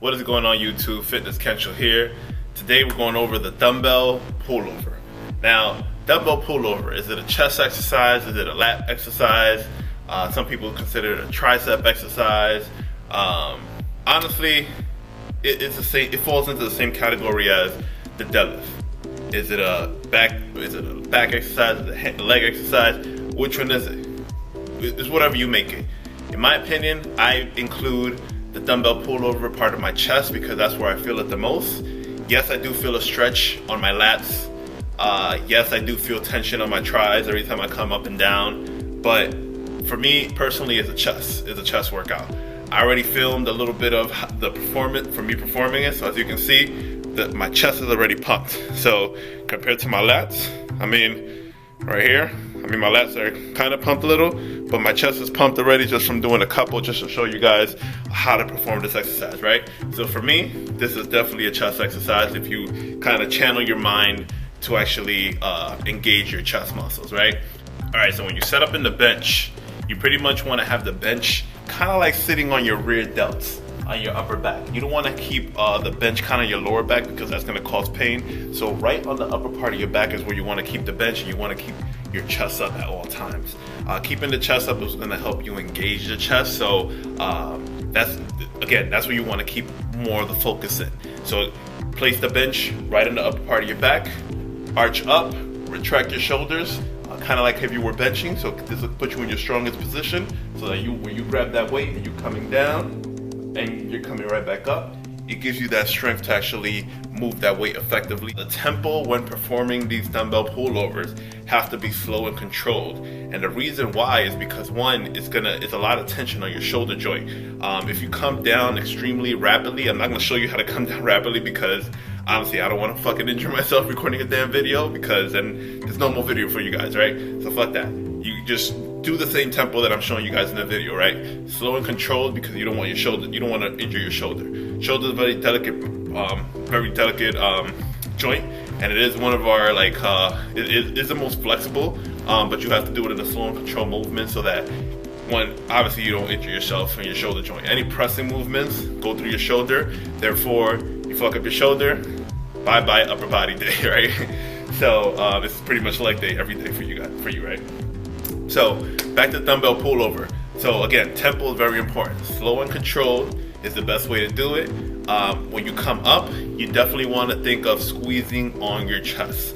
What is going on, YouTube? Fitness Kensho here. Today we're going over the dumbbell pullover. Now, dumbbell pullover, is it a chest exercise? Is it a lat exercise? Some people consider it a tricep exercise. Honestly, it's the same. It falls into the same category as the deadlift. Is it a back exercise? Is it a leg exercise? Which one is it? It's whatever you make it. In my opinion, I include the dumbbell pullover part of my chest because that's where I feel it the most. Yes, I do feel a stretch on my lats. Yes, I do feel tension on my tris every time I come up and down. But for me personally, it's a chest workout. I already filmed a little bit of the performance for me performing it, so as you can see, my chest is already pumped. So compared to my lats, right here, my lats are kind of pumped a little, but my chest is pumped already just from doing a couple, just to show you guys how to perform this exercise, right? So for me, this is definitely a chest exercise if you kind of channel your mind to actually engage your chest muscles, right? All right, so when you set up in the bench, you pretty much want to have the bench kind of like sitting on your rear delts, on your upper back. You don't want to keep the bench kind of your lower back because that's going to cause pain. So right on the upper part of your back is where you want to keep the bench, and you want to keep your chest up at all times. Keeping the chest up is going to help you engage the chest. So that's where you want to keep more of the focus in. So place the bench right in the upper part of your back, arch up, retract your shoulders, kind of like if you were benching. So this will put you in your strongest position, so that when you grab that weight and you're coming down and you're coming right back up, it gives you that strength to actually move that weight effectively. The tempo when performing these dumbbell pullovers have to be slow and controlled. And the reason why is because one, it's a lot of tension on your shoulder joint. If you come down extremely rapidly, I'm not gonna show you how to come down rapidly because honestly, I don't want to fucking injure myself recording a damn video, because then there's no more video for you guys, right? So fuck that. You just do the same tempo that I'm showing you guys in the video, right? Slow and controlled, because you don't want to injure your shoulder. Shoulder is very delicate joint, and it is one of our it is the most flexible, but you have to do it in a slow and controlled movement so that obviously you don't injure yourself in your shoulder joint. Any pressing movements go through your shoulder, therefore you fuck up your shoulder, bye upper body day, right? So this is pretty much leg day every day for you guys, right? So back to dumbbell pullover. So again, tempo is very important. Slow and controlled is the best way to do it. When you come up, you definitely want to think of squeezing on your chest.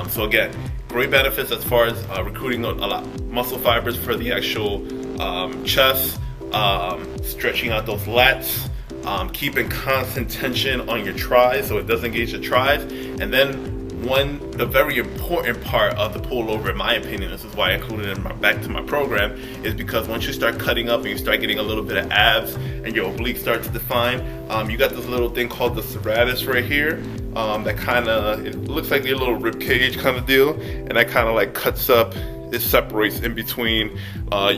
So again, great benefits as far as recruiting a lot muscle fibers for the actual chest, stretching out those lats, keeping constant tension on your tris so it doesn't engage the tris. And then the very important part of the pullover, in my opinion, this is why I included it back to my program, is because once you start cutting up and you start getting a little bit of abs and your obliques start to define, you got this little thing called the serratus right here, that kind of, it looks like a little rib cage kind of deal, and that kind of like cuts up, it separates in between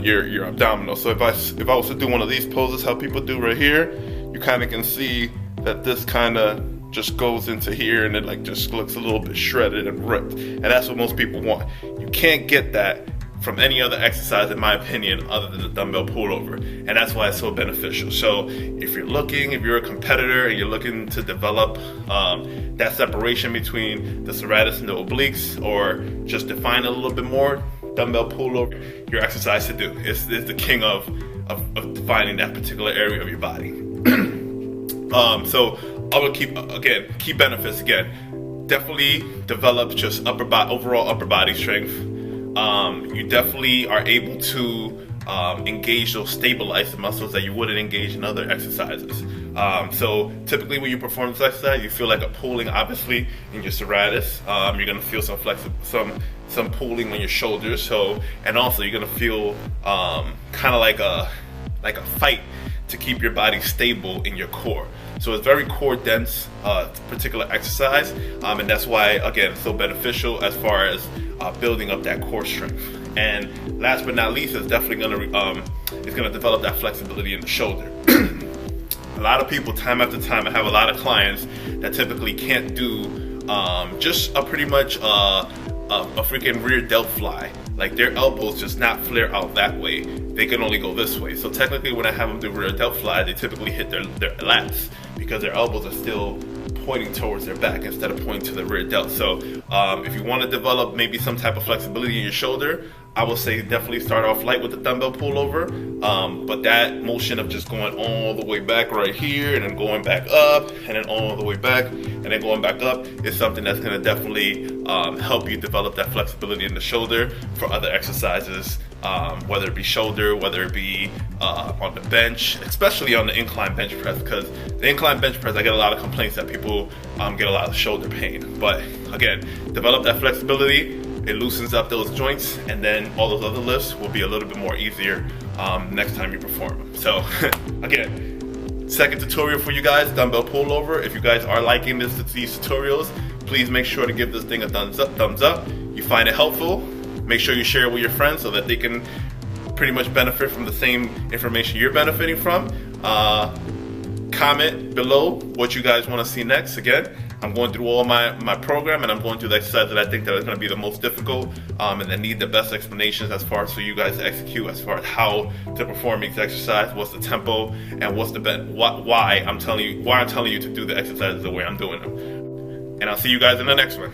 your abdominal. So if I was to do one of these poses, how people do right here, you kind of can see that this kind of just goes into here, and it just looks a little bit shredded and ripped, and that's what most people want. You can't get that from any other exercise, in my opinion, other than the dumbbell pullover, and that's why it's so beneficial. So if you're a competitor and you're looking to develop that separation between the serratus and the obliques, or just define a little bit more, dumbbell pullover, your exercise to do. It's the king of defining that particular area of your body. So I would key benefits again. Definitely develop just overall upper body strength. You definitely are able to engage those stabilizing muscles that you wouldn't engage in other exercises. So typically when you perform this exercise, you feel like a pulling, obviously, in your serratus. You're gonna feel some pulling on your shoulders. So, and also you're gonna feel kind of like a fight to keep your body stable in your core. So it's very core dense, particular exercise, and that's why, again, it's so beneficial as far as building up that core strength. And last but not least, it's definitely gonna develop that flexibility in the shoulder. A lot of people, time after time, I have a lot of clients that typically can't do just a pretty much a freaking rear delt fly. Like their elbows just not flare out that way. They can only go this way. So technically when I have them do rear delt fly, they typically hit their lats because their elbows are still pointing towards their back instead of pointing to the rear delt. So if you want to develop maybe some type of flexibility in your shoulder, I would say definitely start off light with the dumbbell pullover. But that motion of just going all the way back right here and then going back up and then all the way back and then going back up is something that's going to definitely help you develop that flexibility in the shoulder for other exercises, whether it be shoulder, whether it be on the bench, especially on the incline bench press, because the incline bench press, I get a lot of complaints that people get a lot of shoulder pain. But again, develop that flexibility. It loosens up those joints, and then all those other lifts will be a little bit more easier next time you perform them. So again, second tutorial for you guys, dumbbell pullover. If you guys are liking these tutorials, please make sure to give this thing a thumbs up. You find it helpful, make sure you share it with your friends so that they can pretty much benefit from the same information you're benefiting from. Comment below what you guys want to see next. Again, I'm going through all my program, and I'm going through the exercise that I think that are going to be the most difficult and that need the best explanations as far as for you guys to execute, as far as how to perform each exercise, what's the tempo, and what's the why I'm telling you to do the exercises the way I'm doing them. And I'll see you guys in the next one.